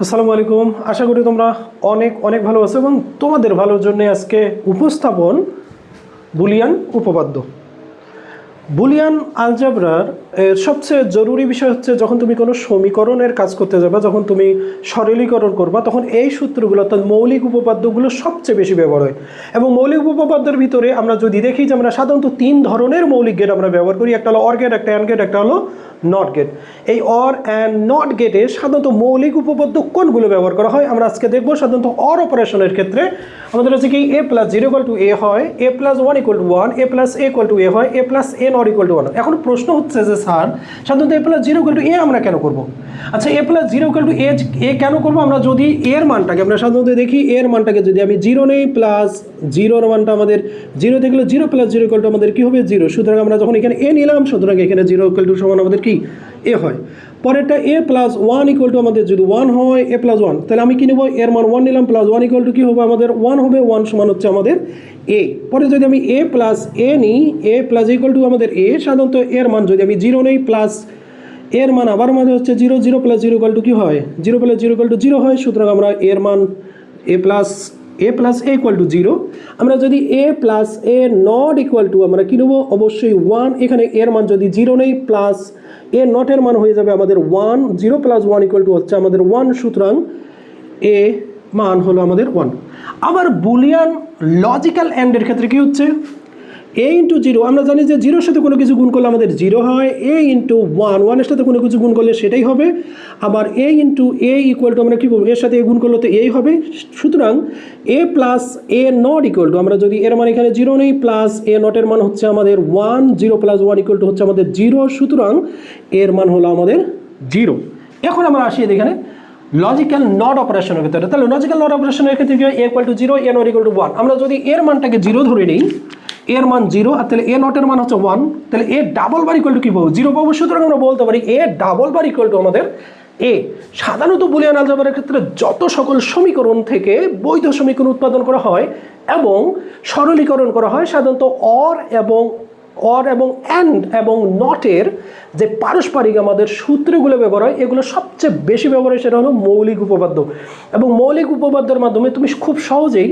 আসসালামু আলাইকুম। আশা করি তোমরা অনেক অনেক ভালো আছো এবং তোমাদের ভালোর জন্য আজকে উপস্থাপন বুলিয়ান উপপাদ্য। বুলিয়ান আলজেব্রার সবচেয়ে জরুরি বিষয় হচ্ছে যখন তুমি কোনো সমীকরণের কাজ করতে যাবে, যখন তুমি সরলীকরণ করবা, তখন এই সূত্রগুলো অর্থাৎ মৌলিক উপপাদ্যগুলো সবচেয়ে বেশি ব্যবহার হয়। এবং মৌলিক উপপাদ্যের ভিতরে আমরা যদি দেখি যে আমরা সাধারণত তিন ধরনের মৌলিক গেট আমরা ব্যবহার করি। একটা হলো অর গেট, একটা অ্যান্ড গেট, একটা হলো নট গেট। এই অর অ্যান্ড নট গেটে সাধারণত মৌলিক উপপাদ্য কোনগুলো ব্যবহার করা হয় আমরা আজকে দেখবো। সাধারণত অর অপারেশনের ক্ষেত্রে আমাদের হচ্ছে কি a plus 0 equal to a হয়, a plus 1 equal to 1, a plus a equal to a হয়, a plus a not equal to 1। এখন প্রশ্ন হচ্ছে যে স্যার সাধারণত a plus 0 equal to a আমরা কেন করবো? আচ্ছা, a plus 0 equal to a কেন করবো? আমরা যদি এর মানটাকে আমরা সাধারণত দেখি, এর মানটাকে যদি আমি 0 নেই, প্লাস 0-র মানটা আমাদের 0 থেকে 0 প্লাস 0 ইকুয়াল টু আমাদের কি হবে 0। সুতরাং আমরা যখন এখানে a নিলাম, সুতরাং এখানে 0 ইকুয়াল টু সমান আমাদের কি a হয়। পরেরটা a প্লাস 1 ইকুয়াল টু আমাদের যদি 1 হয়, a প্লাস 1, তাহলে আমি কি নেব? এর মান 1 নিলাম, প্লাস 1 ইকুয়াল টু কি হবে আমাদের 1 হবে, 1 সমান হচ্ছে আমাদের a। পরে যদি আমি a প্লাস a নিই, a প্লাস ইকুয়াল টু আমাদের a, সাধারণত এর মান যদি আমি 0 নেই, প্লাস এর মান আবার আমাদের হচ্ছে 0, 0 প্লাস 0 ইকুয়াল টু কি হয় 0 প্লাস 0 ইকুয়াল টু 0 হয়। সুতরাং আমরা এর মান a plus a equal to 0। আমরা যদি a plus a not equal to আমরা কি নেব? অবশ্যই 1। এখানে এর মান যদি 0 নেই, প্লাস a নটের মান হয়ে যাবে আমাদের 1, 0 প্লাস 1 ইকুয়াল টু হচ্ছে আমাদের 1। সুতরাং a মান হলো আমাদের 1। আবার বুলিয়ান লজিক্যাল অ্যান্ডের ক্ষেত্রে কি হচ্ছে? a ইন্টু 0, আমরা জানি যে 0-র সাথে কোনো কিছু গুণ করলে আমাদের 0 হয়। a ইন্টু 1, 1-এর সাথে কোনো কিছু গুণ করলে সেটাই হবে। আবার a into a equal to আমরা কী বলবো? এর সাথে a গুণ করলে তো এই হবে। সুতরাং a plus a not equal to আমরা যদি এর মান এখানে 0 নেই, প্লাস a নটের মান হচ্ছে আমাদের 1, 0 প্লাস 1 ইকুয়াল টু হচ্ছে আমাদের 0। সুতরাং এর মান হলো আমাদের 0। এখন আমরা আসি এখানে লজিক্যাল নট অপারেশনের ক্ষেত্রে। তাহলে লজিক্যাল নট অপারেশনের ক্ষেত্রে কি হয়? a equal to 0, a not equal to 1। আমরা যদি এর মানটাকে 0 ধরে নিই, এর মান 0, আর তাহলে a নটের মান হচ্ছে 1, তাহলে a double bar equal to কি পাবো? 0 পাবো। সুতরাং আমরা বলতে পারি a double bar equal to আমাদের a। সাধারণত বুলিয়ান আলজেব্রার ক্ষেত্রে যত সকল সমীকরণ থেকে বৈধ সমীকরণ উৎপাদন করা হয় এবং সরলীকরণ করা হয়, সাধারণত অর এবং অ্যান্ড এবং নটের যে পারস্পরিক আমাদের সূত্রগুলো ব্যবহার হয়, এগুলো সবচেয়ে বেশি ব্যবহার হয় সেটা হলো মৌলিক উপপাদ্য। এবং মৌলিক উপপাদ্যের মাধ্যমে তুমি খুব সহজেই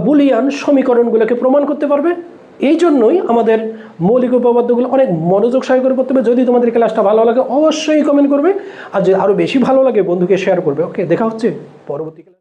বুলিয়ান সমীকরণগুলোকে প্রমাণ করতে পারবে। এই জন্যই আমাদের মৌলিক উপপাদ্যগুলো অনেক মনোযোগ সহকারে করতে হবে। যদি তোমাদের ক্লাসটা ভালো লাগে অবশ্যই কমেন্ট করবে, আর যদি আরও বেশি ভালো লাগে বন্ধুকে শেয়ার করবে। ওকে, দেখা হচ্ছে পরবর্তী ক্লাস।